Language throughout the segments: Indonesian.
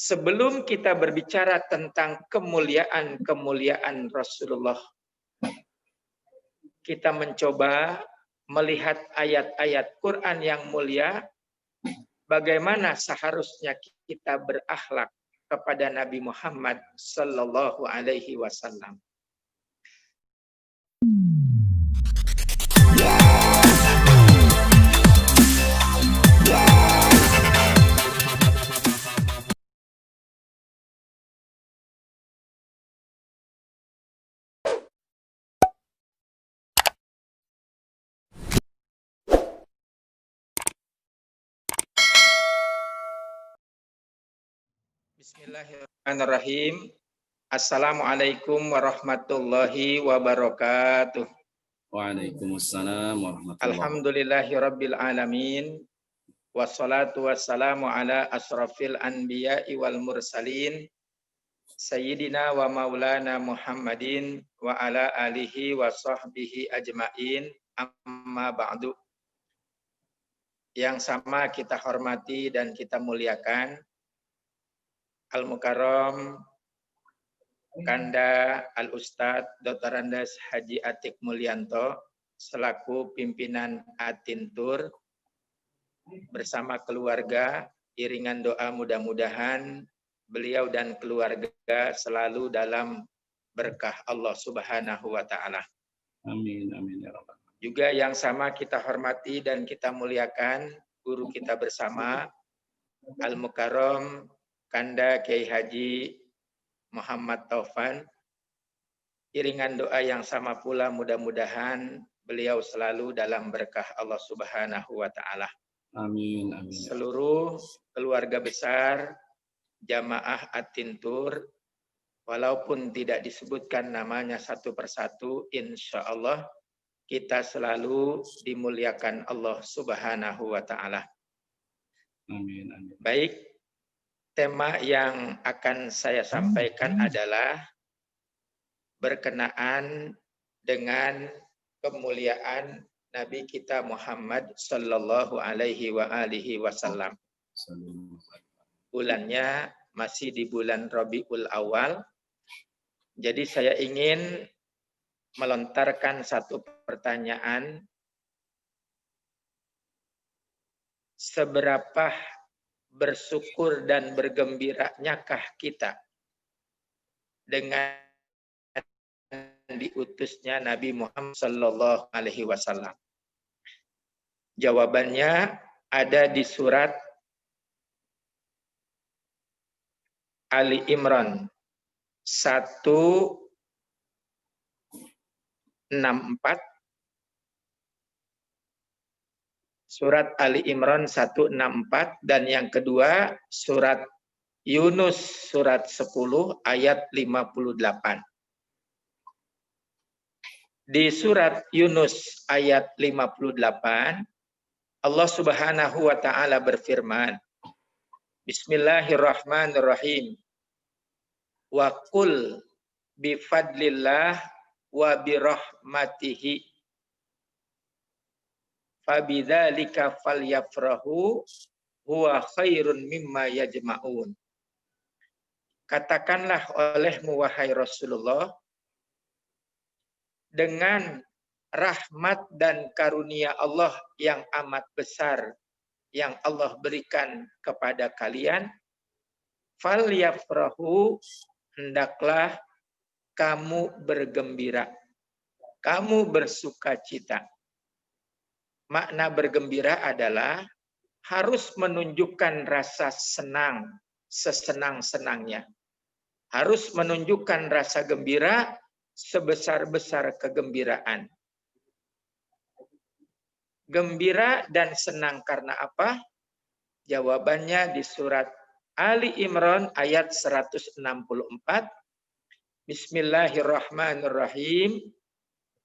Sebelum kita berbicara tentang kemuliaan Rasulullah, kita mencoba melihat ayat-ayat Quran yang mulia, bagaimana seharusnya kita berakhlak kepada Nabi Muhammad sallallahu alaihi wasallam. Bismillahirrahmanirrahim. Assalamualaikum warahmatullahi wabarakatuh. Waalaikumsalam warahmatullahi wabarakatuh. Alhamdulillahirabbil alamin. Wassalatu wassalamu ala asrafil anbiya'i wal mursalin. Sayyidina wa maulana Muhammadin wa ala alihi wa sahbihi ajmain. Amma ba'du. Yang sama kita hormati dan kita muliakan Al-Mukarram Kanda Al-Ustadz Dr. Andes Haji Atik Mulyanto selaku pimpinan Atintur bersama keluarga, iringan doa mudah-mudahan beliau dan keluarga selalu dalam berkah Allah Subhanahu wa taala. Amin amin ya rabbal alamin. Juga yang sama kita hormati dan kita muliakan guru kita bersama Al-Mukarram Kanda Kiai Haji Muhammad Taufan, iringan doa yang sama pula mudah-mudahan beliau selalu dalam berkah Allah Subhanahu wa taala. Amin amin. Seluruh keluarga besar jamaah Atintur, walaupun tidak disebutkan namanya satu persatu, insya Allah kita selalu dimuliakan Allah Subhanahu wa taala. Amin amin. Baik. Tema yang akan saya sampaikan adalah berkenaan dengan kemuliaan Nabi kita Muhammad sallallahu alaihi wa alihi wasallam. Bulannya masih di bulan Rabiul Awal. Jadi saya ingin melontarkan satu pertanyaan. Seberapa bersyukur dan bergembiranyakah kita dengan diutusnya Nabi Muhammad sallallahu alaihi wasallam? Jawabannya ada di surat Ali Imran 164. Surat Ali Imran 164 dan yang kedua surat Yunus surat 10 ayat 58. Di surat Yunus ayat 58 Allah Subhanahu wa taala berfirman, Bismillahirrahmanirrahim. Wa qul bi fadlillah wa bi rahmatihi fabidzalika falyafrahu huwa khairun mimma yajma'un. Katakanlah olehmu wahai Rasulullah, dengan rahmat dan karunia Allah yang amat besar yang Allah berikan kepada kalian, falyafrahu, hendaklah kamu bergembira, kamu bersukacita. Makna bergembira adalah harus menunjukkan rasa senang sesenang-senangnya. Harus menunjukkan rasa gembira sebesar-besar kegembiraan. Gembira dan senang karena apa? Jawabannya di surat Ali Imran ayat 164. Bismillahirrahmanirrahim.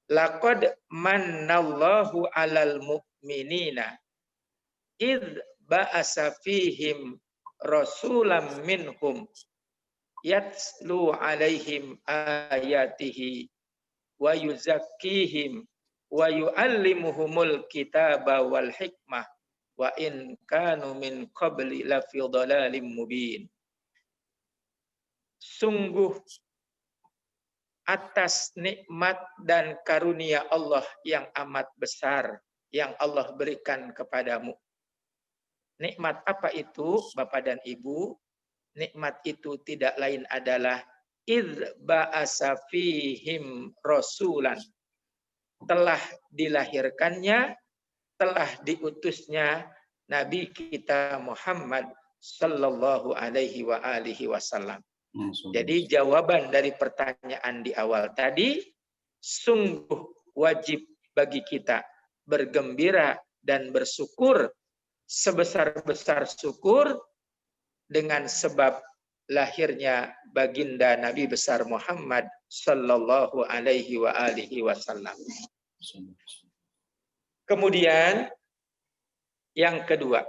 Laqad mannallahu 'alal mu'minina idz ba'asa fihim rasulam minhum yatslu 'alaihim ayatihi wa yuzakkihim wa yu'allimuhumul kitaba wal hikmah wa in kanu min qabli lafi dhalalim mubin. sungguh atas nikmat dan karunia Allah yang amat besar yang Allah berikan kepadamu. Nikmat apa itu, Bapak dan Ibu? Nikmat itu tidak lain adalah idz ba'asa fihim rasulan. Telah dilahirkannya, telah diutusnya Nabi kita Muhammad sallallahu alaihi wa alihi wasallam. Jadi jawaban dari pertanyaan di awal tadi, sungguh wajib bagi kita bergembira dan bersyukur sebesar-besar syukur dengan sebab lahirnya baginda Nabi besar Muhammad sallallahu alaihi wa alihi wasallam. Kemudian yang kedua,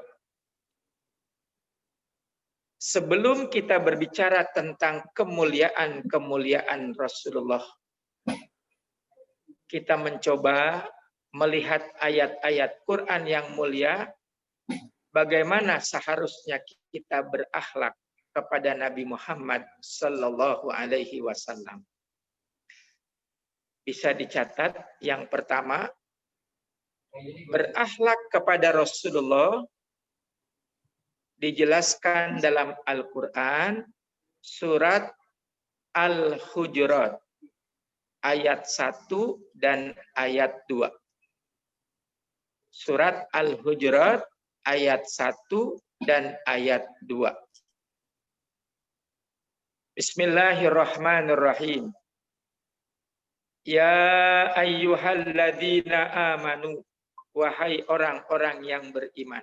sebelum kita berbicara tentang kemuliaan Rasulullah, kita mencoba melihat ayat-ayat Quran yang mulia, bagaimana seharusnya kita berakhlak kepada Nabi Muhammad sallallahu alaihi wasallam. Bisa dicatat yang pertama, berakhlak kepada Rasulullah dijelaskan dalam Al-Quran surat Al-Hujurat ayat 1 dan ayat 2. Surat Al-Hujurat ayat 1 dan ayat 2. Bismillahirrahmanirrahim. Ya ayyuhalladzina amanu, wahai orang-orang yang beriman.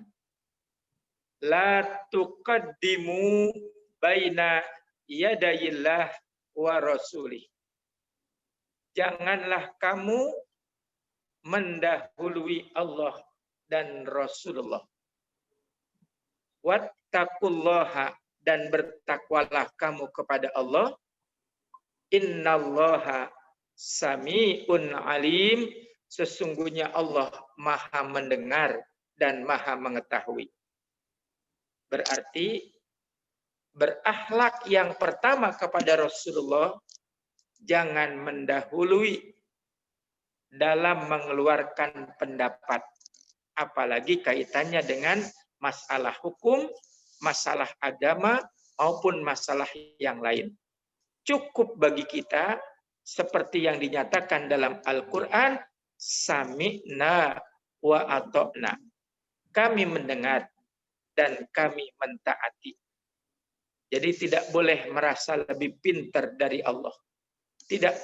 La tuqaddimu baina yadayillah wa rasulih. Janganlah kamu mendahului Allah dan Rasulullah. Wattaqullaha, dan bertakwalah kamu kepada Allah. Innallaha sami'un alim, sesungguhnya Allah Maha mendengar dan Maha mengetahui. Berarti berakhlak yang pertama kepada Rasulullah, jangan mendahului dalam mengeluarkan pendapat, apalagi kaitannya dengan masalah hukum, masalah agama, maupun masalah yang lain. Cukup bagi kita seperti yang dinyatakan dalam Al-Quran, sami'na wa ata'na. Kami mendengar dan kami mentaati. Jadi tidak boleh merasa lebih pintar dari Allah. Tidak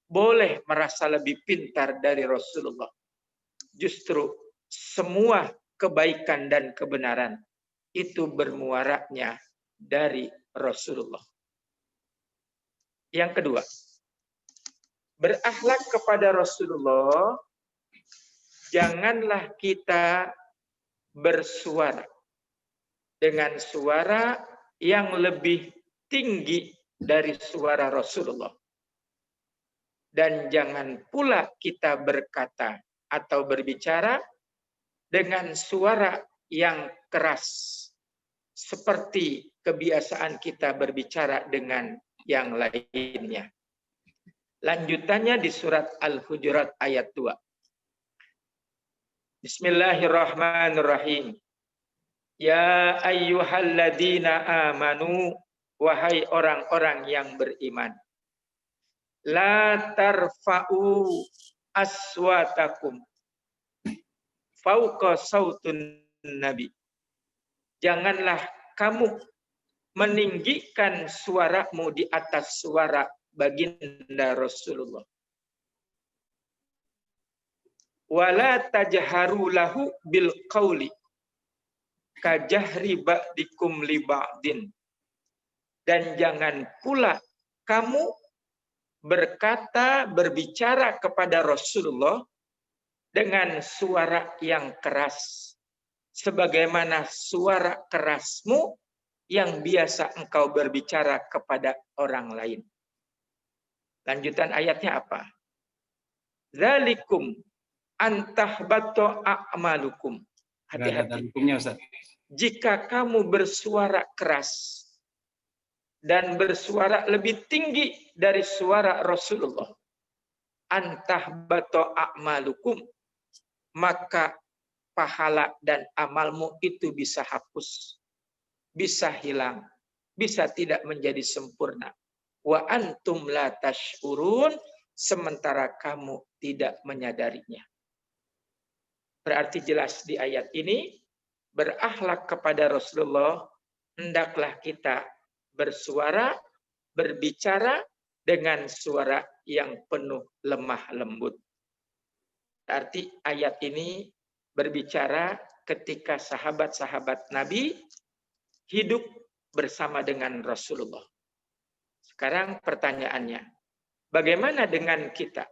boleh merasa lebih pintar dari Rasulullah. Justru semua kebaikan dan kebenaran itu bermuaranya dari Rasulullah. Yang kedua, berakhlak kepada Rasulullah, janganlah kita bersuara dengan suara yang lebih tinggi dari suara Rasulullah. Dan jangan pula kita berkata atau berbicara dengan suara yang keras, seperti kebiasaan kita berbicara dengan yang lainnya. Lanjutannya di surat Al-Hujurat ayat 2. Bismillahirrahmanirrahim. Ya ayyuhalladzina amanu, wahai orang-orang yang beriman. La tarfa'u aswatakum fauqa sautun nabi. Janganlah kamu meninggikan suaramu di atas suara baginda Rasulullah. Wala tajharu lahu bil qauli kajahri ba'dikum li ba'din. Dan jangan pula kamu berbicara kepada Rasulullah dengan suara yang keras, sebagaimana suara kerasmu yang biasa engkau berbicara kepada orang lain. Lanjutan ayatnya apa? Zalikum antahbatu a'malukum. Hati-hati. Jika kamu bersuara keras, dan bersuara lebih tinggi dari suara Rasulullah, antahbata a'malukum, maka pahala dan amalmu itu bisa hapus, bisa hilang, bisa tidak menjadi sempurna. Wa antum la tash'urun, sementara kamu tidak menyadarinya. Berarti jelas di ayat ini, berakhlak kepada Rasulullah, hendaklah kita bersuara, berbicara dengan suara yang penuh lemah lembut. Berarti ayat ini berbicara ketika sahabat-sahabat Nabi hidup bersama dengan Rasulullah. Sekarang pertanyaannya, bagaimana dengan kita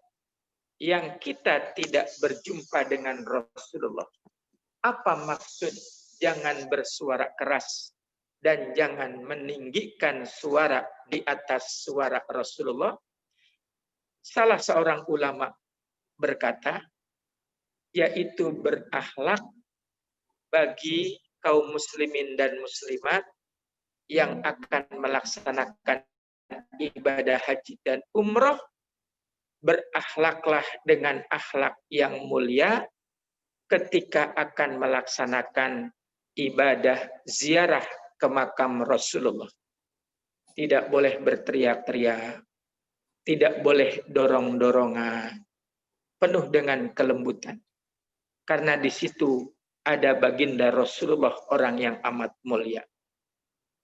yang kita tidak berjumpa dengan Rasulullah? Apa maksud jangan bersuara keras dan jangan meninggikan suara di atas suara Rasulullah? Salah seorang ulama berkata, yaitu berakhlak bagi kaum muslimin dan muslimat yang akan melaksanakan ibadah haji dan umroh, berakhlaklah dengan akhlak yang mulia ketika akan melaksanakan ibadah ziarah ke makam Rasulullah. Tidak boleh berteriak-teriak, tidak boleh dorong-dorongan, penuh dengan kelembutan. Karena di situ ada baginda Rasulullah, orang yang amat mulia.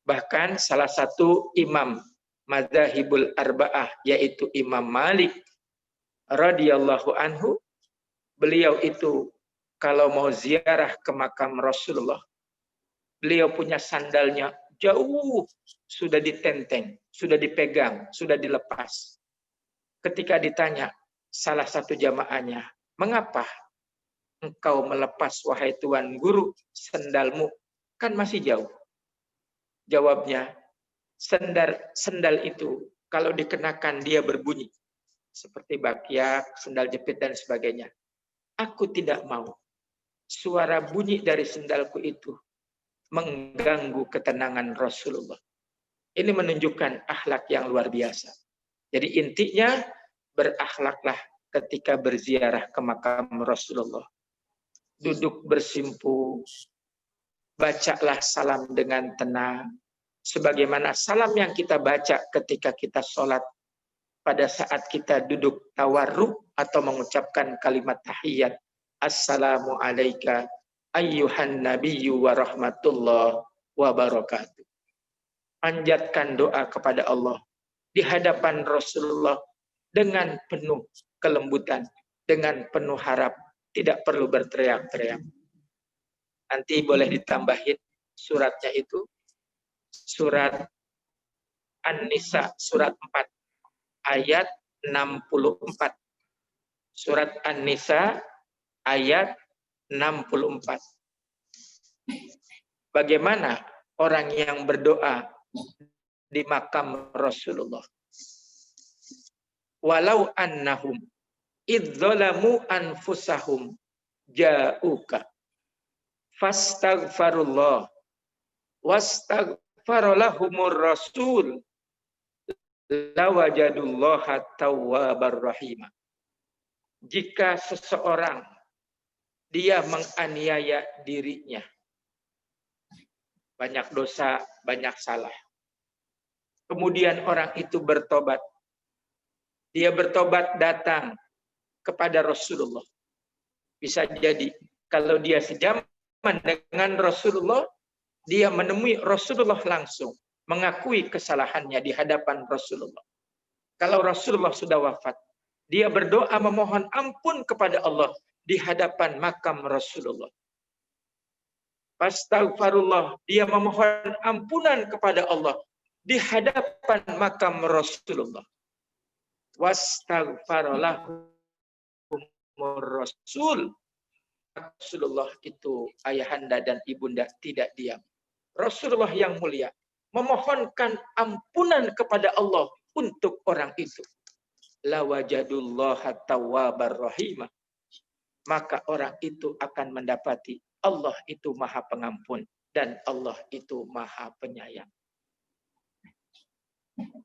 Bahkan salah satu imam Madzhabul Arba'ah, yaitu Imam Malik radhiyallahu anhu, beliau itu kalau mau ziarah ke makam Rasulullah, beliau punya sandalnya jauh, sudah ditenteng, sudah dipegang, sudah dilepas. Ketika ditanya salah satu jamaahnya, mengapa engkau melepas, wahai Tuan Guru, sendalmu? Kan masih jauh. Jawabnya, sendal itu kalau dikenakan dia berbunyi. Seperti bakyak, sendal jepit, dan sebagainya. Aku tidak mau suara bunyi dari sendalku itu mengganggu ketenangan Rasulullah. Ini menunjukkan akhlak yang luar biasa. Jadi intinya, berakhlaklah ketika berziarah ke makam Rasulullah. Duduk bersimpu, bacalah salam dengan tenang, sebagaimana salam yang kita baca ketika kita sholat, pada saat kita duduk tawarruk atau mengucapkan kalimat tahiyat, assalamu alayka ayyuhan nabiyyu wa rahmatullah wa barakatuh. Panjatkan doa kepada Allah di hadapan Rasulullah dengan penuh kelembutan, dengan penuh harap, tidak perlu berteriak-teriak. Nanti boleh ditambahin suratnya itu, surat An-Nisa, surat 4, ayat 64. Surat An-Nisa, ayat 64. Bagaimana orang yang berdoa di makam Rasulullah? Walau annahum idzalamu anfusahum ja'uka fastaghfarullah wastaghfaralahumur rasul lawajadullaha tawwabar rahimah. Jika seseorang dia menganiaya dirinya, banyak dosa, banyak salah, kemudian orang itu bertobat, dia bertobat datang kepada Rasulullah. Bisa jadi kalau dia sejaman dengan Rasulullah, dia menemui Rasulullah langsung, mengakui kesalahannya di hadapan Rasulullah. Kalau Rasulullah sudah wafat, dia berdoa memohon ampun kepada Allah di hadapan makam Rasulullah. Astaghfirullah, dia memohon ampunan kepada Allah di hadapan makam Rasulullah. Wastaghfarallahu Rasul. Rasulullah itu ayahanda dan ibunda tidak diam. Rasulullah yang mulia memohonkan ampunan kepada Allah untuk orang itu. Lawajadullaha tawwabar rahimah. Maka orang itu akan mendapati Allah itu Maha Pengampun dan Allah itu Maha Penyayang.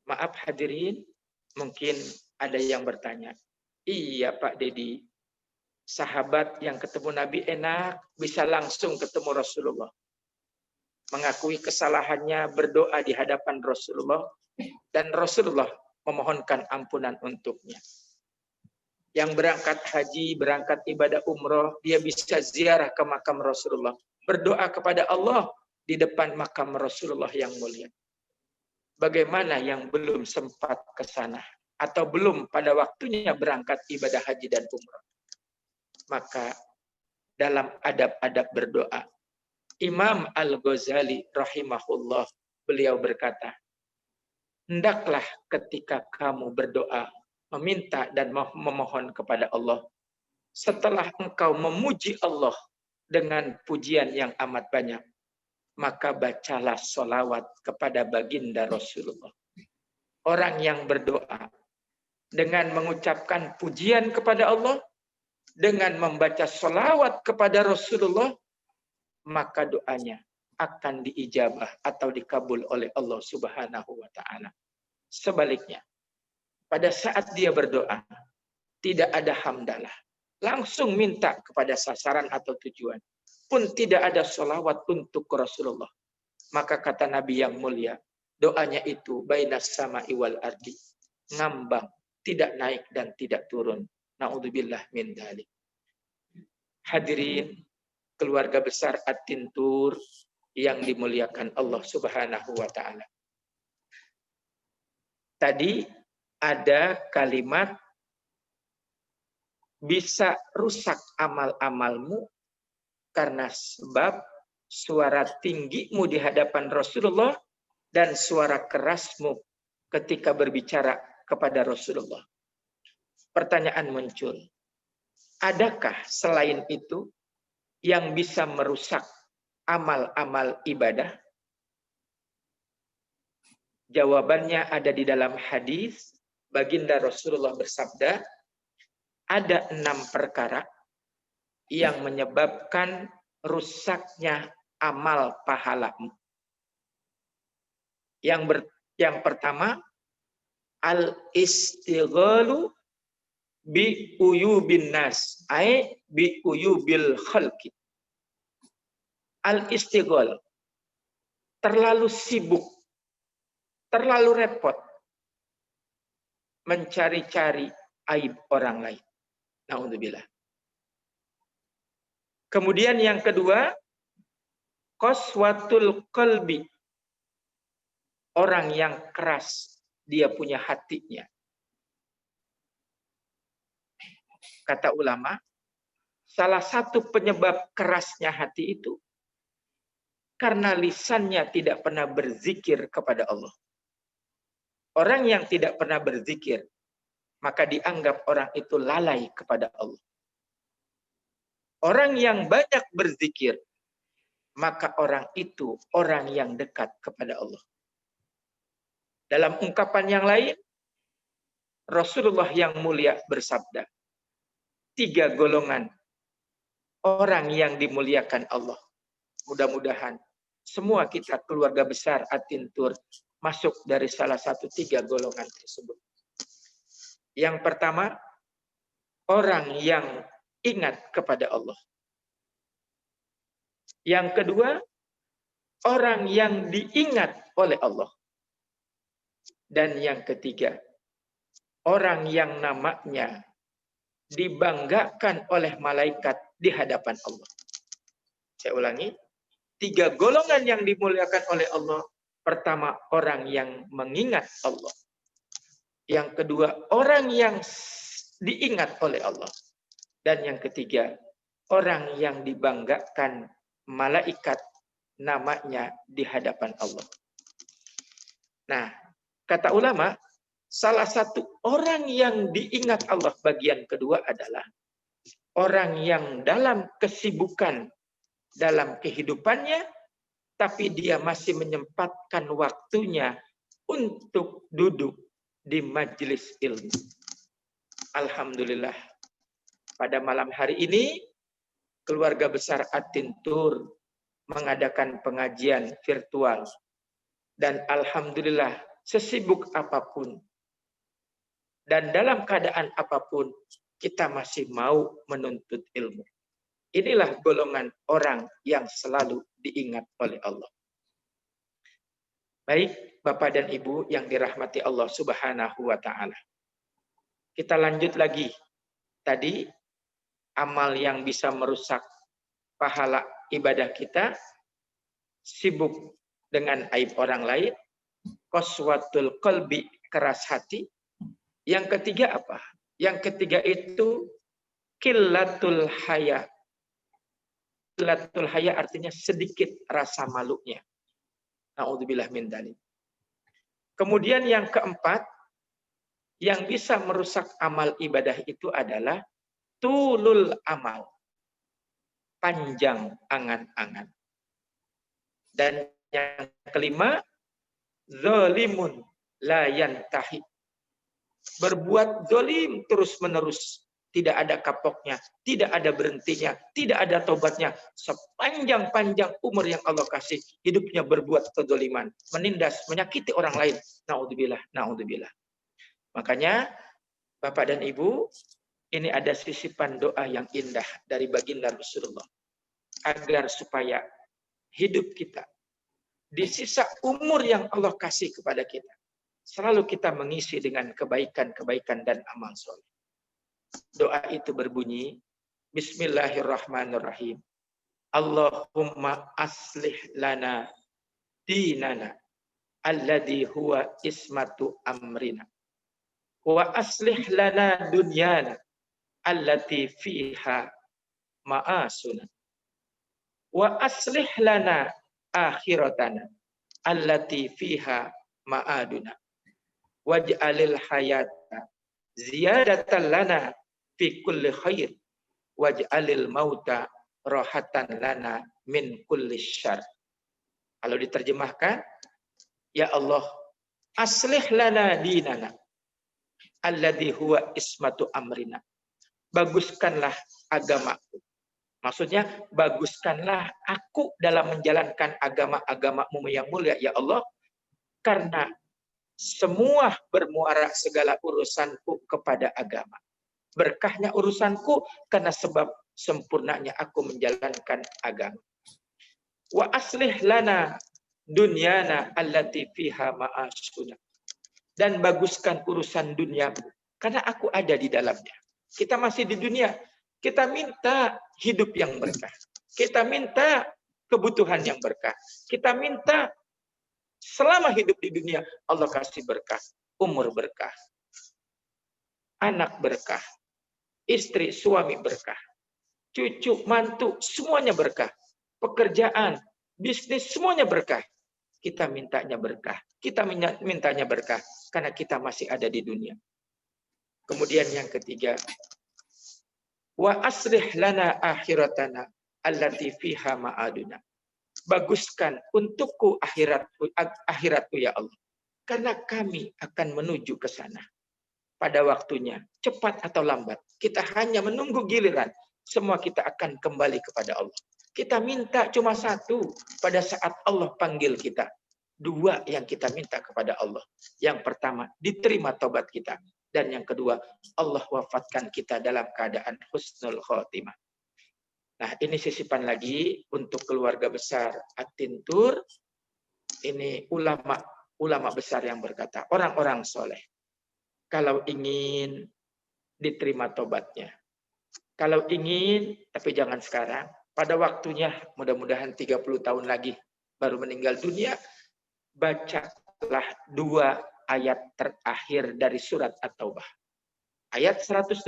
Maaf hadirin, mungkin ada yang bertanya, iya Pak Dedi, sahabat yang ketemu Nabi enak, bisa langsung ketemu Rasulullah. Mengakui kesalahannya, berdoa di hadapan Rasulullah, dan Rasulullah memohonkan ampunan untuknya. Yang berangkat haji, berangkat ibadah umroh, dia bisa ziarah ke makam Rasulullah. Berdoa kepada Allah di depan makam Rasulullah yang mulia. Bagaimana yang belum sempat ke sana atau belum pada waktunya berangkat ibadah haji dan umrah? Maka dalam adab-adab berdoa, Imam Al-Ghazali rahimahullah, beliau berkata, hendaklah ketika kamu berdoa, meminta dan memohon kepada Allah, setelah engkau memuji Allah dengan pujian yang amat banyak, maka bacalah sholawat kepada baginda Rasulullah. Orang yang berdoa dengan mengucapkan pujian kepada Allah, dengan membaca sholawat kepada Rasulullah, maka doanya akan diijabah atau dikabul oleh Allah Subhanahu wa Ta'ala. Sebaliknya, pada saat dia berdoa, tidak ada hamdalah, langsung minta kepada sasaran atau tujuan, pun tidak ada sholawat untuk Rasulullah, maka kata Nabi yang mulia, doanya itu bainas sama'i wal ardi, ngambang, tidak naik dan tidak turun. Na'udzubillah min dzalik. Hadirin keluarga besar At-Tintur yang dimuliakan Allah Subhanahu wa Ta'ala. Tadi ada kalimat bisa rusak amal-amalmu karena sebab suara tinggimu di hadapan Rasulullah dan suara kerasmu ketika berbicara kepada Rasulullah. Pertanyaan muncul, adakah selain itu yang bisa merusak amal-amal ibadah? Jawabannya ada di dalam hadis. Baginda Rasulullah bersabda, ada 6 perkara yang menyebabkan rusaknya amal pahalamu. Yang pertama, al-istighalu bi uyubin nas, ai bi uyubil khalqi. Al-istighal, terlalu sibuk, terlalu repot mencari-cari aib orang lain. Na'udzubillah. Kemudian yang kedua, qaswatul qalbi. Orang yang keras, dia punya hatinya. Kata ulama, salah satu penyebab kerasnya hati itu karena lisannya tidak pernah berzikir kepada Allah. Orang yang tidak pernah berzikir, maka dianggap orang itu lalai kepada Allah. Orang yang banyak berzikir, maka orang itu orang yang dekat kepada Allah. Dalam ungkapan yang lain, Rasulullah yang mulia bersabda, 3 golongan orang yang dimuliakan Allah. Mudah-mudahan semua kita keluarga besar At-Tintur masuk dari salah satu 3 golongan tersebut. Yang pertama, orang yang ingat kepada Allah. Yang kedua, orang yang diingat oleh Allah. Dan yang ketiga, orang yang namanya dibanggakan oleh malaikat di hadapan Allah. Saya ulangi, 3 golongan yang dimuliakan oleh Allah. Pertama, orang yang mengingat Allah. Yang kedua, orang yang diingat oleh Allah. Dan yang ketiga, orang yang dibanggakan malaikat namanya di hadapan Allah. Nah, kata ulama, salah satu orang yang diingat Allah bagian kedua adalah orang yang dalam kesibukan dalam kehidupannya, tapi dia masih menyempatkan waktunya untuk duduk di majelis ilmu. Alhamdulillah, pada malam hari ini keluarga besar At-Tintur mengadakan pengajian virtual. Dan alhamdulillah sesibuk apapun, dan dalam keadaan apapun, kita masih mau menuntut ilmu. Inilah golongan orang yang selalu diingat oleh Allah. Baik, Bapak dan Ibu yang dirahmati Allah Subhanahu wa Ta'ala. Kita lanjut lagi. Tadi, amal yang bisa merusak pahala ibadah kita, sibuk dengan aib orang lain, qaswatul qalbi, keras hati. Yang ketiga apa? Yang ketiga itu qillatul haya. Qillatul haya artinya sedikit rasa malunya. Na'udzubillah min dzalik. Kemudian yang keempat, yang bisa merusak amal ibadah itu adalah tulul amal. Panjang angan-angan. Dan yang kelima, zalimun la yantahi. Berbuat zalim terus-menerus. Tidak ada kapoknya, tidak ada berhentinya, tidak ada tobatnya. Sepanjang-panjang umur yang Allah kasih, hidupnya berbuat kezaliman, menindas, menyakiti orang lain. Na'udzubillah, na'udzubillah. Makanya, Bapak dan Ibu, ini ada sisipan doa yang indah dari baginda Rasulullah. Agar supaya hidup kita, di sisa umur yang Allah kasih kepada kita, selalu kita mengisi dengan kebaikan-kebaikan dan amal soleh. Doa itu berbunyi, Bismillahirrahmanirrahim. Allahumma aslih lana dinana alladhi huwa ismatu amrina. Wa aslih lana dunyana allati fiha ma'asuna. Wa aslih lana akhiratana allati fiha ma'aduna. Waj'alil hayata ziyadatan lana fi kulli khair waj'alil mauta rahatan lana min kulli syarr. Kalau diterjemahkan, ya Allah, aslih lana dinana alladhi huwa ismatu amrina. Baguskanlah agamaku. Maksudnya, baguskanlah aku dalam menjalankan agama-agamamu yang mulia, ya Allah, karena semua bermuara segala urusanku kepada agama. Berkahnya urusanku karena sebab sempurnanya aku menjalankan agama. Wa aslih lana dunyana allati fiha ma'asuna. Dan baguskan urusan duniaku karena aku ada di dalamnya. Kita masih di dunia. Kita minta hidup yang berkah. Kita minta kebutuhan yang berkah. Kita minta selama hidup di dunia Allah kasih berkah. Umur berkah. Anak berkah. Istri, suami berkah. Cucu, mantu, semuanya berkah. Pekerjaan, bisnis, semuanya berkah. Kita mintanya berkah. Kita mintanya berkah karena kita masih ada di dunia. Kemudian yang ketiga, wa aslih lana akhiratana allati fiha ma'aduna. Baguskan untukku akhiratku ya Allah. Karena kami akan menuju ke sana. Pada waktunya, cepat atau lambat. Kita hanya menunggu giliran. Semua kita akan kembali kepada Allah. Kita minta cuma satu pada saat Allah panggil kita. Dua yang kita minta kepada Allah. Yang pertama, diterima tobat kita. Dan yang kedua, Allah wafatkan kita dalam keadaan husnul khotimah. Nah, ini sisipan lagi untuk keluarga besar At-Tintur. Ini ulama besar yang berkata, orang-orang soleh. Kalau ingin diterima tobatnya. Kalau ingin, tapi jangan sekarang. Pada waktunya, mudah-mudahan 30 tahun lagi baru meninggal dunia, bacalah 2 ayat terakhir dari surat At-Taubah. Ayat 128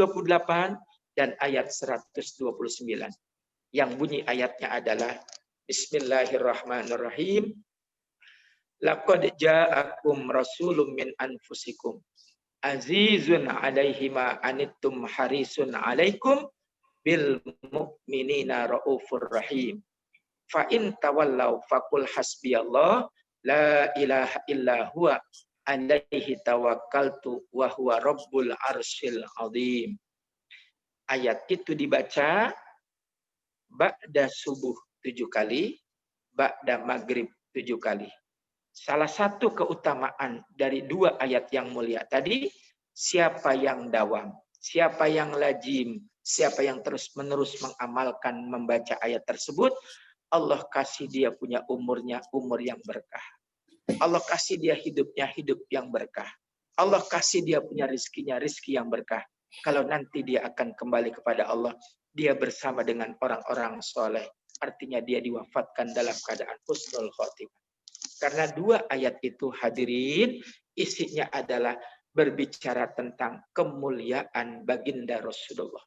dan ayat 129. Yang bunyi ayatnya adalah Bismillahirrahmanirrahim. Laqad ja'akum rasulun min anfusikum. Azizun alaihi ma anittum harisun alaikum bil mu'minina raufur rahim. Fa in tawallaw faqul hasbiyallah la ilaha illa huwa alaihi tawakkaltu wa huwa rabbul arsyil azim. Ayat itu dibaca ba'da subuh 7 kali, ba'da maghrib 7 kali. salah satu keutamaan dari dua ayat yang mulia tadi, siapa yang dawam, siapa yang lazim, siapa yang terus-menerus mengamalkan membaca ayat tersebut, Allah kasih dia punya umur yang berkah. Allah kasih dia hidupnya hidup yang berkah. Allah kasih dia punya rizki yang berkah. Kalau nanti dia akan kembali kepada Allah, dia bersama dengan orang-orang soleh. Artinya dia diwafatkan dalam keadaan husnul khotimah. Karena dua ayat itu hadirin, isinya adalah berbicara tentang kemuliaan baginda Rasulullah.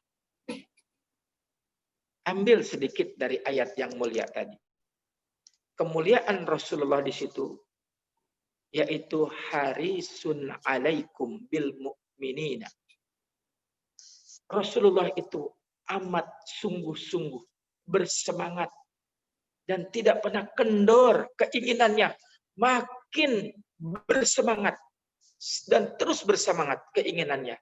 Ambil sedikit dari ayat yang mulia tadi. Kemuliaan Rasulullah di situ, yaitu harisun alaikum bil mu'minina. Rasulullah itu amat sungguh-sungguh bersemangat dan tidak pernah kendor keinginannya, makin bersemangat dan terus bersemangat keinginannya.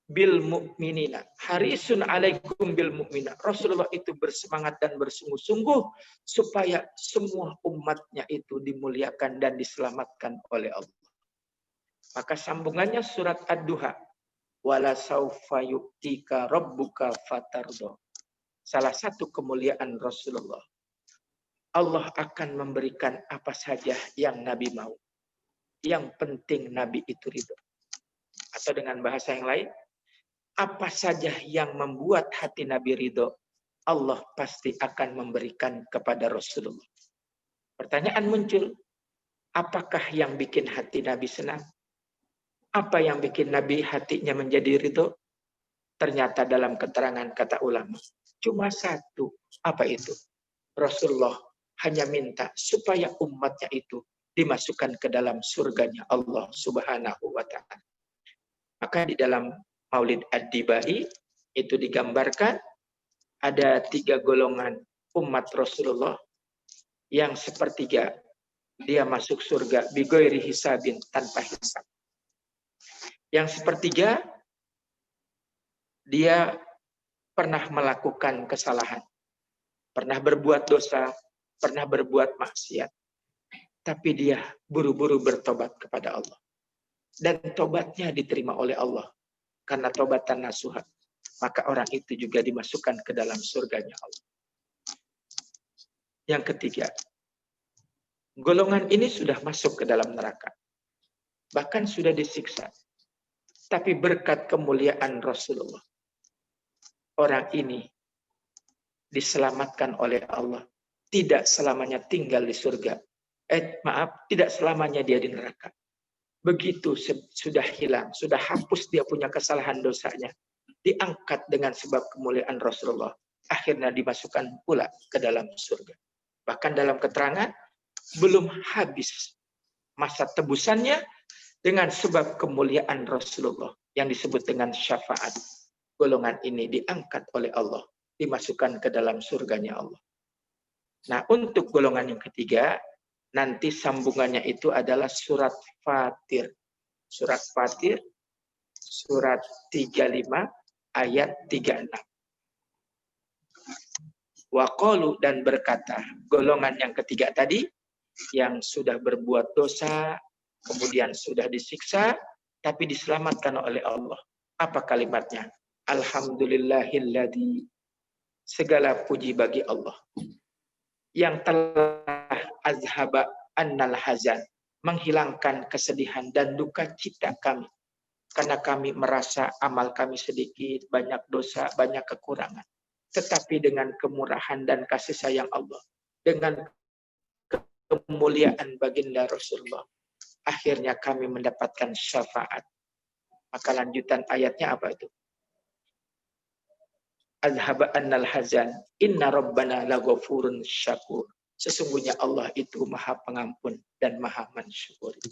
Bil mu'minina, harisun alaikum bil mu'minina. Rasulullah itu bersemangat dan bersungguh-sungguh supaya semua umatnya itu dimuliakan dan diselamatkan oleh Allah. Maka sambungannya surat Ad-Duha, wala saufa yu'tika rabbuka fatardo. Salah satu kemuliaan Rasulullah, Allah akan memberikan apa saja yang Nabi mau. Yang penting Nabi itu ridho. Atau dengan bahasa yang lain, apa saja yang membuat hati Nabi ridho, Allah pasti akan memberikan kepada Rasulullah. Pertanyaan muncul, apakah yang bikin hati Nabi senang? Apa yang bikin Nabi hatinya menjadi ridho? Ternyata dalam keterangan kata ulama, cuma satu. Apa itu? Rasulullah hanya minta supaya umatnya itu dimasukkan ke dalam surganya Allah Subhanahu wa ta'ala. Maka di dalam Maulid Ad-Dibai itu digambarkan ada 3 golongan umat Rasulullah yang sepertiga dia masuk surga bighairi hisabin, tanpa hisab. Yang sepertiga dia pernah melakukan kesalahan, pernah berbuat dosa, pernah berbuat maksiat, tapi dia buru-buru bertobat kepada Allah. Dan tobatnya diterima oleh Allah karena tobatan nasuha. Maka orang itu juga dimasukkan ke dalam surganya Allah. Yang ketiga, golongan ini sudah masuk ke dalam neraka. Bahkan sudah disiksa. Tapi berkat kemuliaan Rasulullah, orang ini diselamatkan oleh Allah. Tidak selamanya tinggal di surga. Tidak selamanya dia di neraka. Begitu sudah hilang, sudah hapus dia punya kesalahan dosanya, diangkat dengan sebab kemuliaan Rasulullah, akhirnya dimasukkan pula ke dalam surga. Bahkan dalam keterangan, belum habis masa tebusannya, dengan sebab kemuliaan Rasulullah yang disebut dengan syafaat, golongan ini diangkat oleh Allah, dimasukkan ke dalam surganya Allah. Nah, untuk golongan yang ketiga, nanti sambungannya itu adalah surat Fatir. Surat Fatir, surat 35, ayat 36. Waqalu, dan berkata, golongan yang ketiga tadi, yang sudah berbuat dosa, kemudian sudah disiksa, tapi diselamatkan oleh Allah. Apa kalimatnya? Alhamdulillahilladzi, segala puji bagi Allah, yang telah azhaba annal hazan, menghilangkan kesedihan dan duka cita kami. Karena kami merasa amal kami sedikit, banyak dosa, banyak kekurangan. Tetapi dengan kemurahan dan kasih sayang Allah, dengan kemuliaan baginda Rasulullah, akhirnya kami mendapatkan syafaat. Maka lanjutan ayatnya apa itu? Azhaba annal hazan, inna rabbana laghafurun syakur. Sesungguhnya Allah itu maha pengampun dan maha mensyukuri.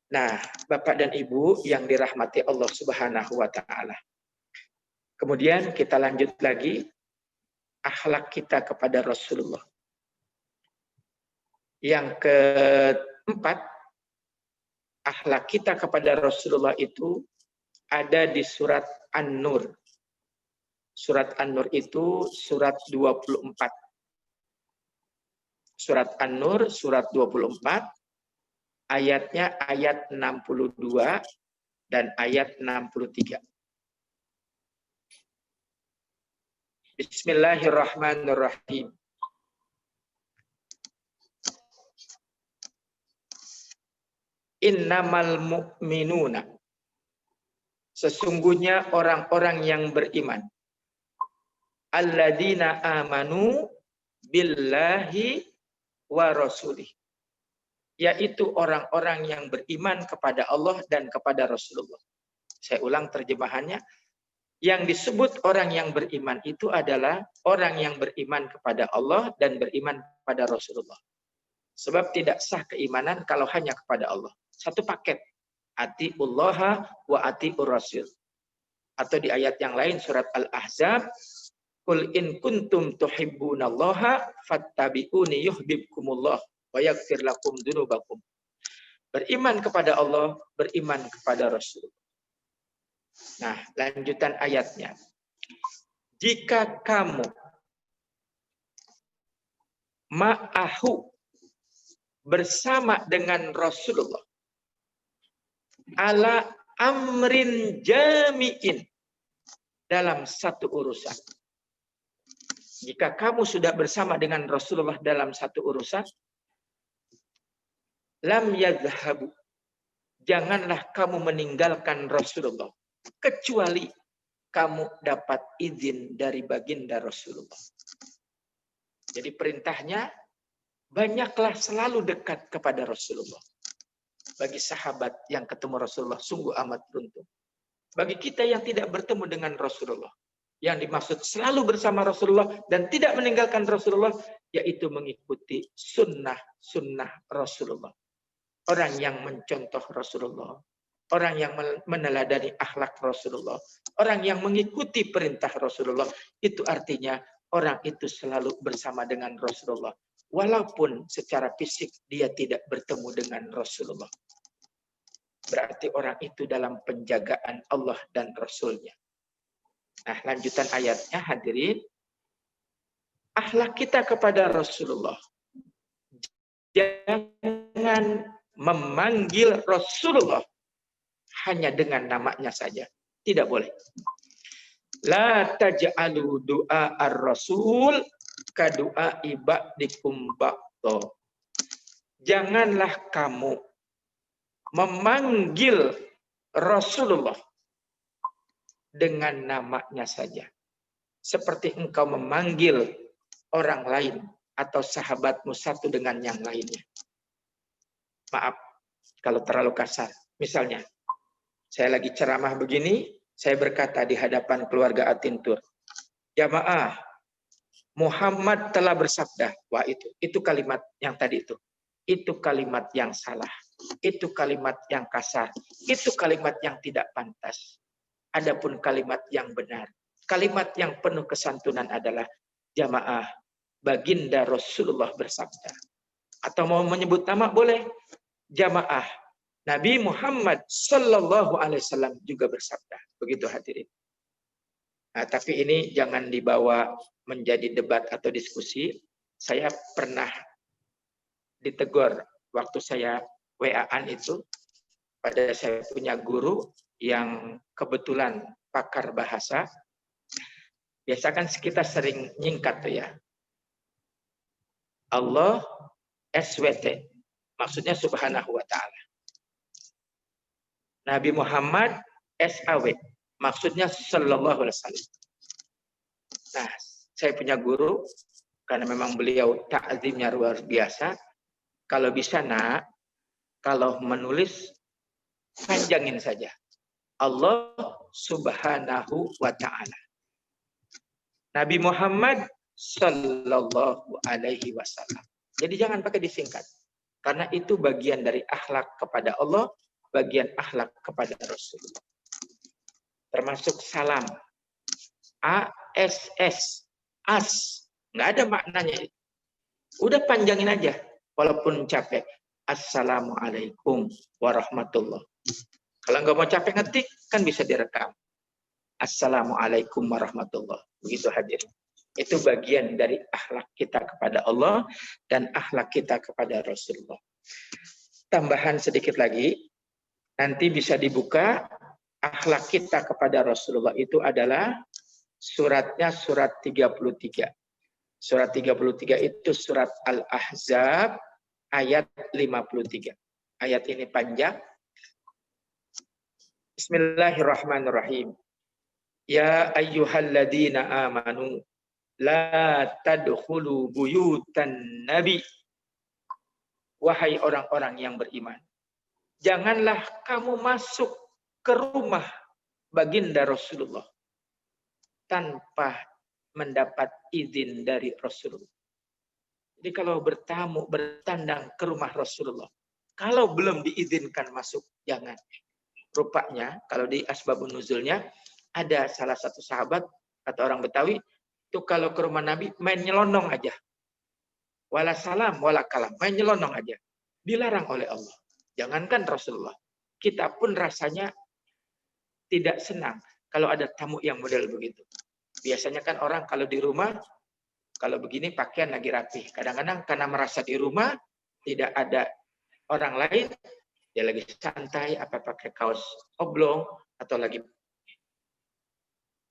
Nah, Bapak dan Ibu yang dirahmati Allah Subhanahu wa ta'ala. Kemudian kita lanjut lagi, akhlak kita kepada Rasulullah. Yang keempat, akhlak kita kepada Rasulullah itu ada di surat An-Nur. Surat An-Nur itu surat 24. Surat An-Nur, surat 24, ayatnya ayat 62 dan ayat 63. Bismillahirrahmanirrahim. Innamal mu'minuna. Sesungguhnya orang-orang yang beriman. Alladzina amanu billahi wa rasulih. Yaitu orang-orang yang beriman kepada Allah dan kepada Rasulullah. Saya ulang terjemahannya. Yang disebut orang yang beriman itu adalah orang yang beriman kepada Allah dan beriman kepada Rasulullah. Sebab tidak sah keimanan kalau hanya kepada Allah. Satu paket. Atiullaha wa atiur rasul. Atau di ayat yang lain surat Al-Ahzab, qul in kuntum tuhibbunallaha fattabi'uni yuhibbukumullah wa yaghfir lakum dzunubakum. Beriman kepada Allah, beriman kepada Rasul. Nah, lanjutan ayatnya. Jika kamu ma'ahu bersama dengan Rasulullah ala amrin jami'in dalam satu urusan. Jika kamu sudah bersama dengan Rasulullah dalam satu urusan, lam yadhhabu. Janganlah kamu meninggalkan Rasulullah kecuali kamu dapat izin dari baginda Rasulullah. Jadi perintahnya, banyaklah selalu dekat kepada Rasulullah. Bagi sahabat yang ketemu Rasulullah sungguh amat beruntung. Bagi kita yang tidak bertemu dengan Rasulullah, yang dimaksud selalu bersama Rasulullah dan tidak meninggalkan Rasulullah, yaitu mengikuti sunnah Rasulullah. Orang yang mencontoh Rasulullah, orang yang meneladani akhlak Rasulullah, orang yang mengikuti perintah Rasulullah, itu artinya orang itu selalu bersama dengan Rasulullah. Walaupun secara fisik dia tidak bertemu dengan Rasulullah. Berarti orang itu dalam penjagaan Allah dan Rasulnya. Nah, lanjutan ayatnya hadirin. Akhlak kita kepada Rasulullah. Jangan memanggil Rasulullah hanya dengan namanya saja. Tidak boleh. La taj'alu du'a ar-rasul ka du'a ibadikum ba'do. Janganlah kamu memanggil Rasulullah dengan namanya saja. Seperti engkau memanggil orang lain atau sahabatmu satu dengan yang lainnya. Maaf kalau terlalu kasar. Misalnya, saya lagi ceramah begini, saya berkata di hadapan keluarga Atintur, jamaah, Muhammad telah bersabda. Wah, itu kalimat yang tadi itu. Itu kalimat yang salah. Itu kalimat yang kasar. Itu kalimat yang tidak pantas. Adapun kalimat yang benar, kalimat yang penuh kesantunan adalah jamaah, baginda Rasulullah bersabda. Atau mau menyebut nama boleh. Jamaah, Nabi Muhammad Sallallahu Alaihi Wasallam juga bersabda. Begitu hadirin. Nah, tapi ini jangan dibawa menjadi debat atau diskusi. Saya pernah ditegur waktu saya WA-an itu. Pada saya punya guru yang kebetulan pakar bahasa. Biasa kan kita sering nyingkat tuh ya. Allah SWT. Maksudnya subhanahu wa ta'ala. Nabi Muhammad SAW. Maksudnya sallallahu alaihi wasallam. Nah, saya punya guru. Karena memang beliau ta'zimnya luar biasa. Kalau bisa nak, kalau menulis, panjangin saja. Allah subhanahu wa ta'ala. Nabi Muhammad sallallahu alaihi wasallam. Jadi jangan pakai disingkat. Karena itu bagian dari akhlak kepada Allah, bagian akhlak kepada Rasulullah. Termasuk salam. ASS. As. Nggak ada maknanya. Udah panjangin aja. Walaupun capek. Assalamualaikum warahmatullahi. Kalau nggak mau capek ngetik, kan bisa direkam. Assalamualaikum warahmatullahi. Begitu hadirin. Itu bagian dari akhlak kita kepada Allah dan akhlak kita kepada Rasulullah. Tambahan sedikit lagi, nanti bisa dibuka akhlak kita kepada Rasulullah itu adalah suratnya surat 33. Surat 33 itu surat Al-Ahzab ayat 53. Ayat ini panjang. Bismillahirrahmanirrahim. Ya ayyuhalladzina amanu la tadkhulu buyutan nabi. Wahai orang-orang yang beriman, janganlah kamu masuk ke rumah baginda Rasulullah tanpa mendapat izin dari Rasulullah. Jadi kalau bertamu, bertandang ke rumah Rasulullah, kalau belum diizinkan masuk, jangan. Rupanya kalau di asbabun nuzulnya ada salah satu sahabat atau orang Betawi itu kalau ke rumah Nabi main nyelonong aja. Wala salam, wala kalam, main nyelonong aja. Dilarang oleh Allah. Jangankan Rasulullah, kita pun rasanya tidak senang kalau ada tamu yang model begitu. Biasanya kan orang kalau di rumah, kalau begini pakaian lagi rapi. Kadang-kadang karena merasa di rumah tidak ada orang lain, dia lagi santai, apa pakai kaos oblong atau lagi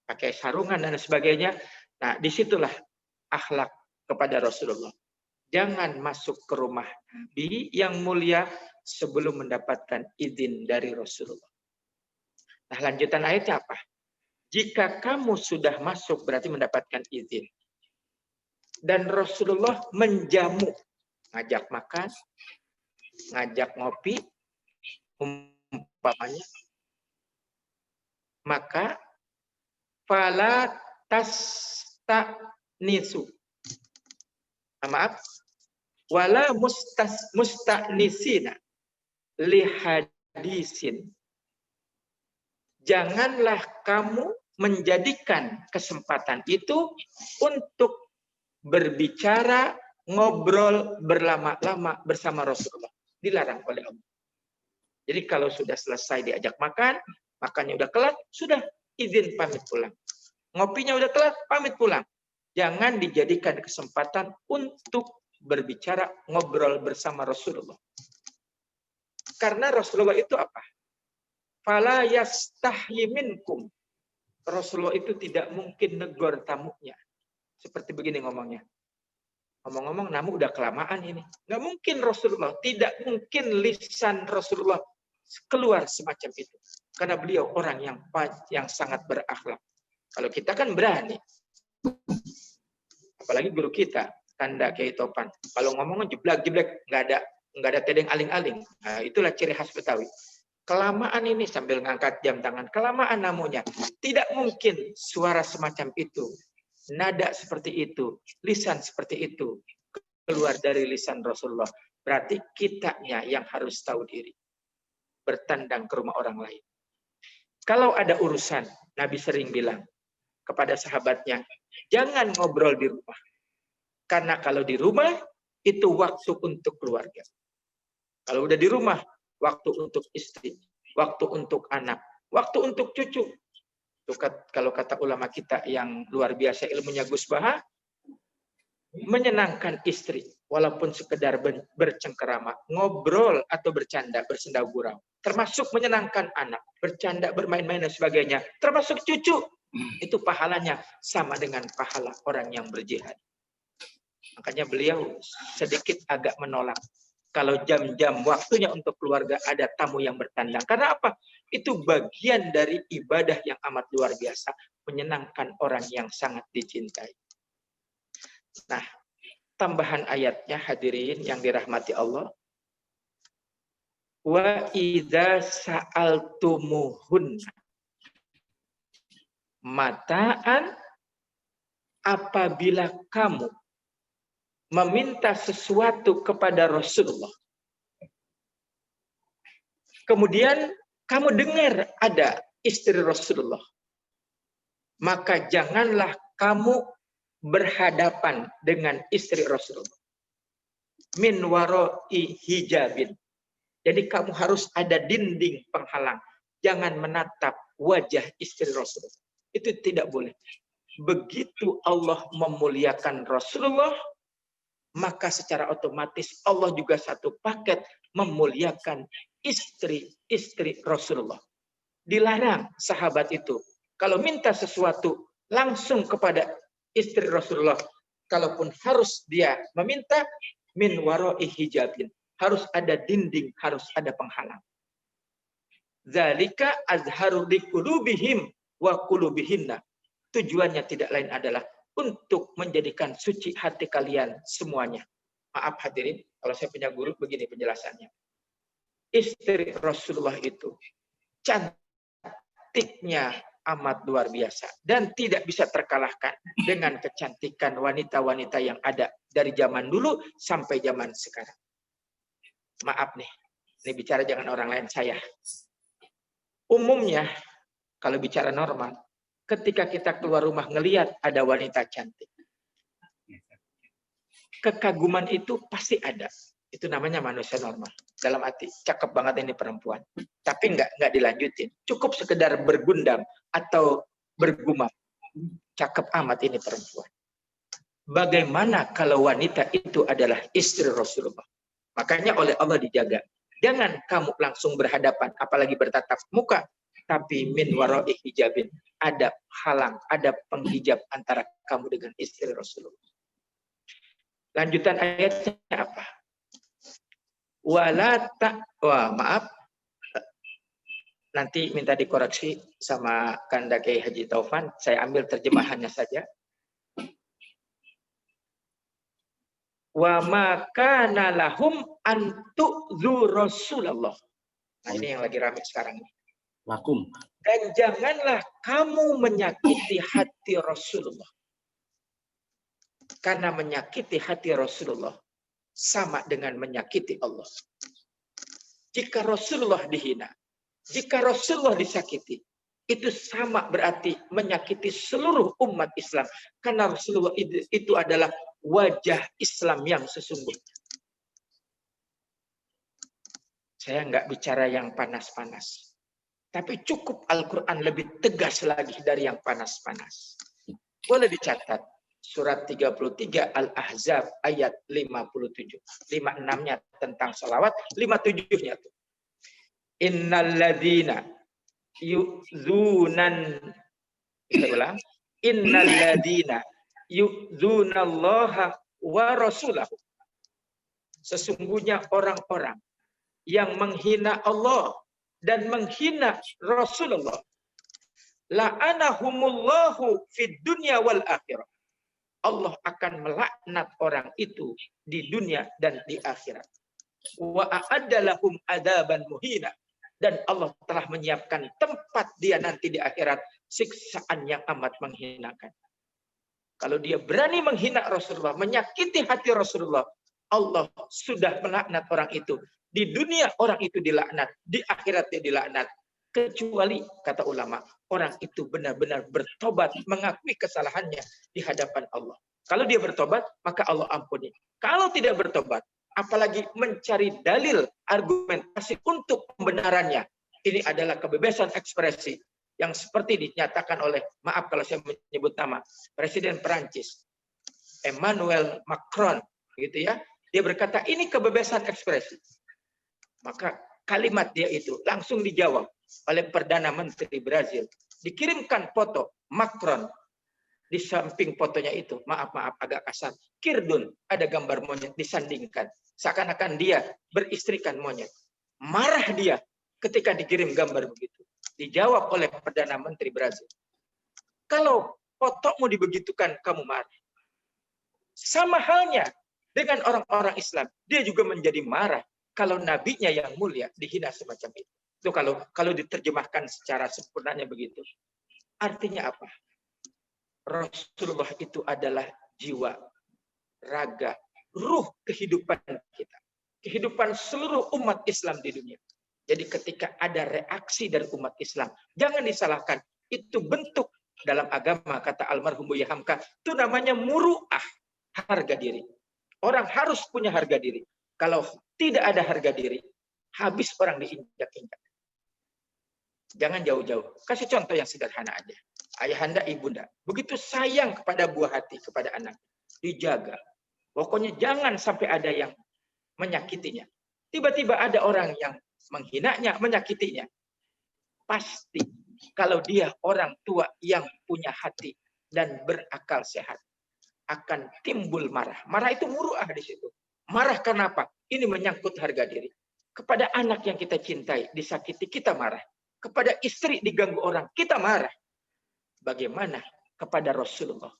pakai sarungan dan sebagainya. Nah, disitulah akhlak kepada Rasulullah. Jangan masuk ke rumah Nabi yang mulia sebelum mendapatkan izin dari Rasulullah. Nah, lanjutan ayatnya apa? Jika kamu sudah masuk berarti mendapatkan izin. Dan Rasulullah menjamu, ngajak makan, ngajak ngopi, umpamanya, maka fala tastanisu. Maaf, wala mustanisina lihadisin. Janganlah kamu menjadikan kesempatan itu untuk berbicara, ngobrol berlama-lama bersama Rasulullah. Dilarang oleh Allah. Jadi kalau sudah selesai diajak makan, makannya udah kelar, sudah izin pamit pulang. Ngopinya udah kelar, pamit pulang. Jangan dijadikan kesempatan untuk berbicara, ngobrol bersama Rasulullah. Karena Rasulullah itu apa? Fala yastahyi minkum. Rasulullah itu tidak mungkin negor tamunya. Seperti begini ngomongnya. Ngomong-ngomong, namu udah kelamaan ini. Nggak mungkin Rasulullah. Tidak mungkin lisan Rasulullah keluar semacam itu. Karena beliau orang yang sangat berakhlak. Kalau kita kan berani. Apalagi guru kita, Tanda Kiai Topan. Kalau ngomong jeblak-jeblak, nggak ada tedeng aling-aling. Nah, itulah ciri khas Betawi. Kelamaan ini sambil ngangkat jam tangan, kelamaan namunya. Tidak mungkin suara semacam itu, nada seperti itu, lisan seperti itu keluar dari lisan Rasulullah. Berarti kitanya yang harus tahu diri. Bertandang ke rumah orang lain. Kalau ada urusan, Nabi sering bilang kepada sahabatnya, jangan ngobrol di rumah. Karena kalau di rumah, itu waktu untuk keluarga. Kalau udah di rumah, waktu untuk istri, waktu untuk anak, waktu untuk cucu. Kalau kata ulama kita yang luar biasa ilmunya Gus Baha, menyenangkan istri, walaupun sekedar bercengkerama, ngobrol atau bercanda, bersenda gurau. Termasuk menyenangkan anak, bercanda, bermain-main dan sebagainya. Termasuk cucu, itu pahalanya sama dengan pahala orang yang berjihad. Makanya beliau sedikit agak menolak. Kalau jam-jam waktunya untuk keluarga ada tamu yang bertandang. Karena apa? Itu bagian dari ibadah yang amat luar biasa. Menyenangkan orang yang sangat dicintai. Nah, tambahan ayatnya hadirin yang dirahmati Allah. Wa idza sa'altumuhunna mata'an, apabila kamu meminta sesuatu kepada Rasulullah. Kemudian kamu dengar ada istri Rasulullah. Maka janganlah kamu berhadapan dengan istri Rasulullah. Min waro'i hijabin. Jadi kamu harus ada dinding penghalang. Jangan menatap wajah istri Rasulullah. Itu tidak boleh. begitu Allah memuliakan Rasulullah, maka secara otomatis Allah juga satu paket memuliakan istri-istri Rasulullah. Dilarang sahabat itu kalau minta sesuatu langsung kepada istri Rasulullah. Kalaupun harus dia meminta, min wara'i hijabin. Harus ada dinding, harus ada penghalang. Zalika azharu liqulubihim wa qulubihinna. Tujuannya tidak lain adalah untuk menjadikan suci hati kalian semuanya. Maaf hadirin, kalau saya punya guru begini penjelasannya. Istri Rasulullah itu cantiknya amat luar biasa dan tidak bisa terkalahkan dengan kecantikan wanita-wanita yang ada dari zaman dulu sampai zaman sekarang. Maaf nih, ini bicara jangan orang lain, saya. Umumnya kalau bicara normal, ketika kita keluar rumah ngelihat ada wanita cantik, kekaguman itu pasti ada. Itu namanya manusia normal. Dalam arti, cakep banget ini perempuan. Tapi nggak dilanjutin. Cukup sekedar bergundam atau bergumam. Cakep amat ini perempuan. Bagaimana kalau wanita itu adalah istri Rasulullah? Makanya oleh Allah dijaga. Jangan kamu langsung berhadapan, apalagi bertatap muka. Tapi min wara'i hijabin. Ada halang, ada penghijab antara kamu dengan istri Rasulullah. Lanjutan ayatnya apa? Maaf. Nanti minta dikoreksi sama Kanda Kiai Haji Taufan. Saya ambil terjemahannya saja. Wa makana lahum antu'dzu Rasulullah. Nah, ini yang lagi ramai sekarang ini. Lakum. Dan janganlah kamu menyakiti hati Rasulullah. Karena menyakiti hati Rasulullah sama dengan menyakiti Allah. Jika Rasulullah dihina, jika Rasulullah disakiti, itu sama berarti menyakiti seluruh umat Islam. Karena Rasulullah itu adalah wajah Islam yang sesungguhnya. Saya nggak bicara yang panas-panas. Tapi cukup Al-Quran lebih tegas lagi dari yang panas-panas. Boleh dicatat. Surat 33 Al-Ahzab ayat 57. 56-nya tentang salawat, 57-nya tuh. Innalladzina yu'zunan. Saya ulang. Innalladzina yu'zunallaha wa rasulahu. Sesungguhnya orang-orang yang menghina Allah dan menghina Rasulullah. La'anahumullahu fid dunya wal akhirah. Allah akan melaknat orang itu di dunia dan di akhirat. Wa a'adda lahum adzaban muhina. Dan Allah telah menyiapkan tempat dia nanti di akhirat siksaan yang amat menghinakan. Kalau dia berani menghina Rasulullah, menyakiti hati Rasulullah, Allah sudah melaknat orang itu. Di dunia orang itu dilaknat, di akhirat dia dilaknat. Kecuali, kata ulama, orang itu benar-benar bertobat, mengakui kesalahannya di hadapan Allah. Kalau dia bertobat, maka Allah ampuni. Kalau tidak bertobat, apalagi mencari dalil, argumentasi untuk pembenarannya, ini adalah kebebasan ekspresi yang seperti dinyatakan oleh, maaf kalau saya menyebut nama, Presiden Perancis, Emmanuel Macron, gitu ya. Dia berkata, ini kebebasan ekspresi. Maka kalimat dia itu langsung dijawab oleh Perdana Menteri Brazil. Dikirimkan foto Macron. Di samping fotonya itu, maaf agak kasar, kirdun, ada gambar monyet disandingkan. Seakan-akan dia beristrikan monyet. Marah dia ketika dikirim gambar begitu. Dijawab oleh Perdana Menteri Brazil. Kalau fotomu dibegitukan, kamu marah. Sama halnya dengan orang-orang Islam. Dia juga menjadi marah kalau nabinya yang mulia dihina semacam itu. Itu kalau diterjemahkan secara sempurnanya begitu. Artinya apa? Rasulullah itu adalah jiwa, raga, ruh kehidupan kita. Kehidupan seluruh umat Islam di dunia. Jadi ketika ada reaksi dari umat Islam, jangan disalahkan. Itu bentuk dalam agama, kata almarhum Buya Hamka, itu namanya muru'ah, harga diri. Orang harus punya harga diri. Kalau tidak ada harga diri, habis orang diinjak-injak. Jangan jauh-jauh. Kasih contoh yang sederhana aja. ayahanda, ibunda, begitu sayang kepada buah hati, kepada anak. Dijaga. Pokoknya jangan sampai ada yang menyakitinya. Tiba-tiba ada orang yang menghinanya, menyakitinya. Pasti kalau dia orang tua yang punya hati dan berakal sehat, akan timbul marah. Marah itu muruah di situ. Marah karena apa? Ini menyangkut harga diri. Kepada anak yang kita cintai, disakiti, kita marah. Kepada istri diganggu orang, kita marah. Bagaimana kepada Rasulullah?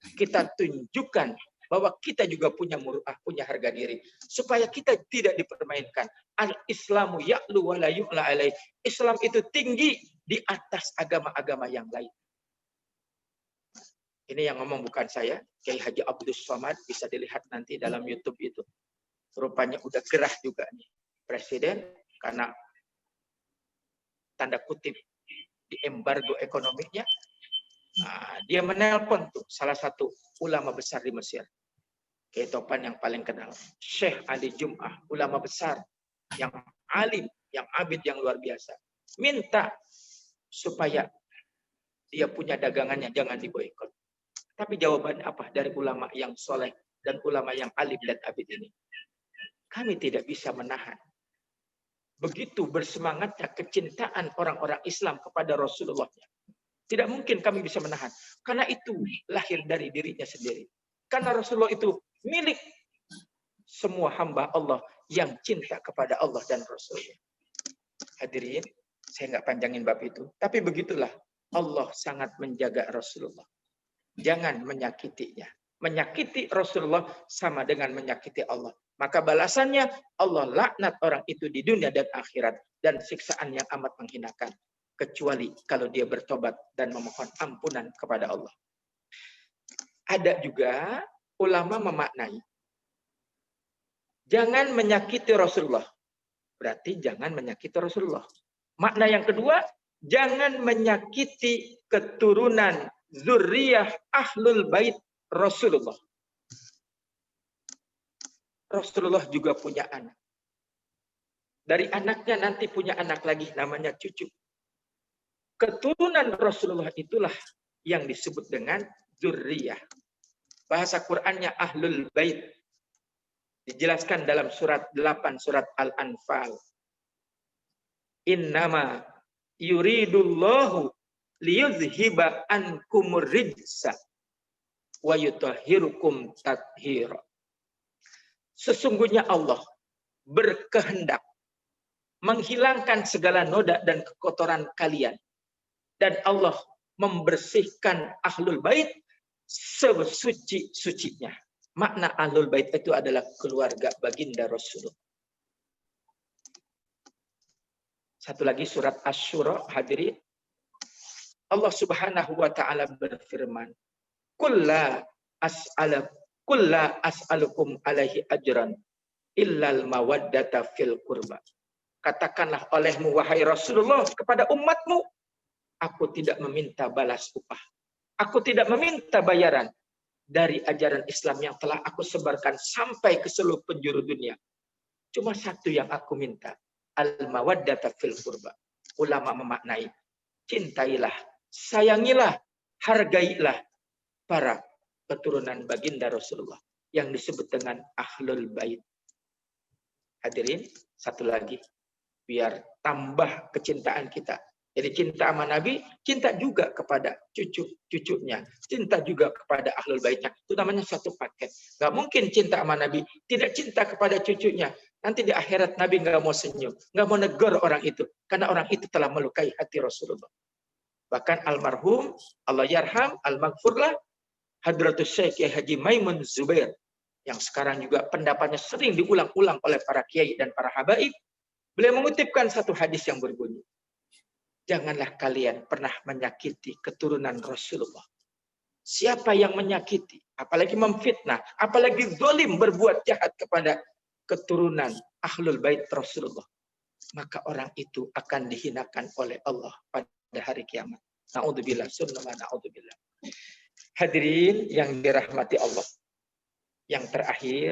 Kita tunjukkan bahwa kita juga punya muruah, punya harga diri. Supaya kita tidak dipermainkan. Al-Islamu ya'lu wa la yu'la alaih. Islam itu tinggi di atas agama-agama yang lain. Ini yang ngomong bukan saya, Kiai Haji Abdul Somad, bisa dilihat nanti dalam YouTube itu. Rupanya udah gerah juga nih Presiden, karena tanda kutip di embargo ekonominya. Nah, dia menelpon tuh salah satu ulama besar di Mesir. Kiai Topan yang paling kenal. Syekh Ali Jum'ah, ulama besar, yang alim, yang abid, yang luar biasa. Minta supaya dia punya dagangannya jangan diboikot. Tapi jawabannya apa dari ulama yang soleh dan ulama yang alim dan abid ini? Kami tidak bisa menahan. Begitu bersemangatnya kecintaan orang-orang Islam kepada Rasulullah. Tidak mungkin kami bisa menahan. Karena itu lahir dari dirinya sendiri. Karena Rasulullah itu milik semua hamba Allah yang cinta kepada Allah dan Rasulnya. Hadirin, saya nggak panjangin bab itu. Tapi begitulah Allah sangat menjaga Rasulullah. Jangan menyakitinya. Menyakiti Rasulullah sama dengan menyakiti Allah. Maka balasannya Allah laknat orang itu di dunia dan akhirat. Dan siksaan yang amat menghinakan. Kecuali kalau dia bertobat dan memohon ampunan kepada Allah. Ada juga ulama memaknai. Jangan menyakiti Rasulullah. Berarti jangan menyakiti Rasulullah. Makna yang kedua, jangan menyakiti keturunan zuriyah ahlul bait Rasulullah. Rasulullah juga punya anak. Dari anaknya nanti punya anak lagi namanya cucu. Keturunan Rasulullah itulah yang disebut dengan zuriyah. Bahasa Qur'annya ahlul bait. Dijelaskan dalam surat 8 surat Al-Anfal. Innama yuridullahu liyuzhiba ankumur rijsa wa yutahhirukum tathira. Sesungguhnya Allah berkehendak menghilangkan segala noda dan kekotoran kalian. Dan Allah membersihkan ahlul bait sesuci-sucinya. Makna ahlul bait itu adalah keluarga baginda Rasulullah. Satu lagi surat Asy-Syura, hadirin. Allah Subhanahu wa taala berfirman, "Kulla as'alukum alaihi ajran illal mawaddata fil qurba." Katakanlah olehmu wahai Rasulullah kepada umatmu, aku tidak meminta balas upah. Aku tidak meminta bayaran dari ajaran Islam yang telah aku sebarkan sampai ke seluruh penjuru dunia. Cuma satu yang aku minta, al-mawaddata fil qurba. Ulama memaknai, cintailah, sayangilah, hargailah para keturunan baginda Rasulullah yang disebut dengan ahlul bait. Hadirin, satu lagi biar tambah kecintaan kita. Jadi cinta sama Nabi, cinta juga kepada cucu-cucunya, cinta juga kepada ahlul baitnya. Itu namanya satu paket. Gak mungkin cinta sama Nabi, tidak cinta kepada cucunya. Nanti di akhirat Nabi gak mau senyum, gak mau negur orang itu. Karena orang itu telah melukai hati Rasulullah. Bahkan almarhum, Allah yarham, al-maghfurlah, Hadratus Syekh Haji Maimun Zubair, yang sekarang juga pendapatnya sering diulang-ulang oleh para kiai dan para habaib. Beliau mengutipkan satu hadis yang berbunyi, janganlah kalian pernah menyakiti keturunan Rasulullah. Siapa yang menyakiti, apalagi memfitnah, apalagi zalim berbuat jahat kepada keturunan ahlul bait Rasulullah, maka orang itu akan dihinakan oleh Allah pada hari kiamat. Na'udzubillah, summa na'udzubillah. Hadirin yang dirahmati Allah. Yang terakhir,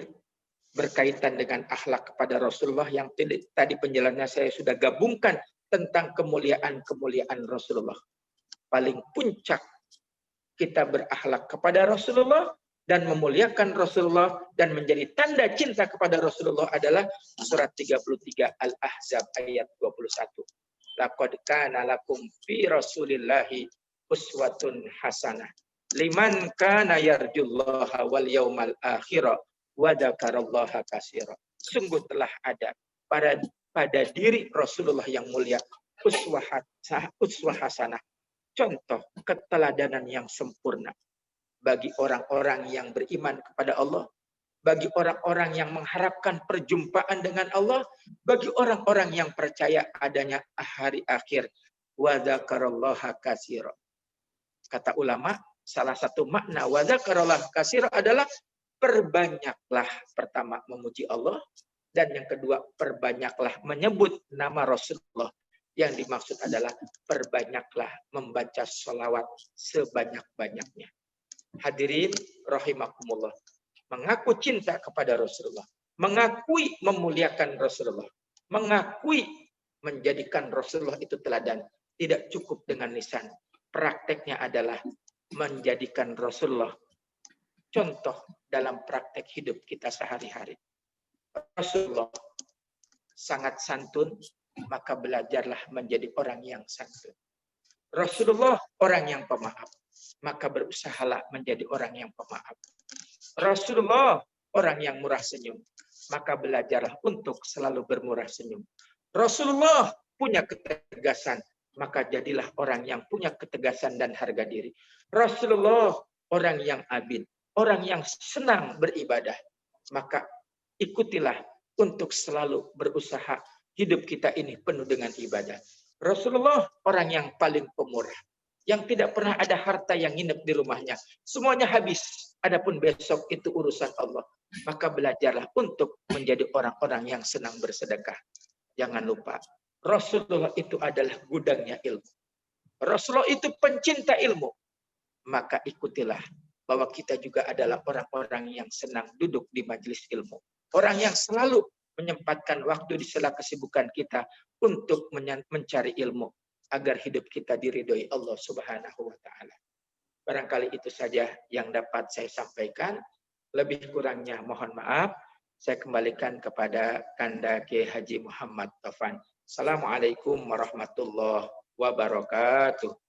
berkaitan dengan akhlak kepada Rasulullah yang tadi penjelasannya saya sudah gabungkan tentang kemuliaan-kemuliaan Rasulullah. Paling puncak kita berakhlak kepada Rasulullah dan memuliakan Rasulullah dan menjadi tanda cinta kepada Rasulullah adalah surat 33 Al-Ahzab ayat 21. Laqad kana lakum fi Rasulillahi uswatun hasanah liman kana yarjullaha wal yaumal akhir wa dzakarallaha katsira. Sungguh telah ada pada diri Rasulullah yang mulia uswah hasanah, contoh keteladanan yang sempurna bagi orang-orang yang beriman kepada Allah, bagi orang-orang yang mengharapkan perjumpaan dengan Allah, bagi orang-orang yang percaya adanya hari akhir. Wa dzakarallaha katsira. Kata ulama, salah satu makna wa dzakarallaha katsira adalah perbanyaklah pertama memuji Allah, dan yang kedua perbanyaklah menyebut nama Rasulullah. Yang dimaksud adalah perbanyaklah membaca sholawat sebanyak-banyaknya. Hadirin rahimakumullah, mengaku cinta kepada Rasulullah, mengakui memuliakan Rasulullah, mengakui menjadikan Rasulullah itu teladan, tidak cukup dengan lisan. Prakteknya adalah menjadikan Rasulullah contoh dalam praktek hidup kita sehari-hari. Rasulullah sangat santun, maka belajarlah menjadi orang yang santun. Rasulullah orang yang pemaaf, maka berusahalah menjadi orang yang pemaaf. Rasulullah orang yang murah senyum, maka belajarlah untuk selalu bermurah senyum. Rasulullah punya ketegasan, maka jadilah orang yang punya ketegasan dan harga diri. Rasulullah orang yang abid, orang yang senang beribadah, maka ikutilah untuk selalu berusaha hidup kita ini penuh dengan ibadah. Rasulullah orang yang paling pemurah, yang tidak pernah ada harta yang nginep di rumahnya. Semuanya habis. Adapun besok itu urusan Allah. Maka belajarlah untuk menjadi orang-orang yang senang bersedekah. Jangan lupa, Rasulullah itu adalah gudangnya ilmu. Rasulullah itu pencinta ilmu. Maka ikutilah bahwa kita juga adalah orang-orang yang senang duduk di majelis ilmu. Orang yang selalu menyempatkan waktu di sela kesibukan kita untuk mencari ilmu agar hidup kita diridhoi Allah Subhanahu wa taala. Barangkali itu saja yang dapat saya sampaikan. Lebih kurangnya mohon maaf. Saya kembalikan kepada Kanda Kiai Haji Muhammad Taufan. Assalamualaikum warahmatullahi wabarakatuh.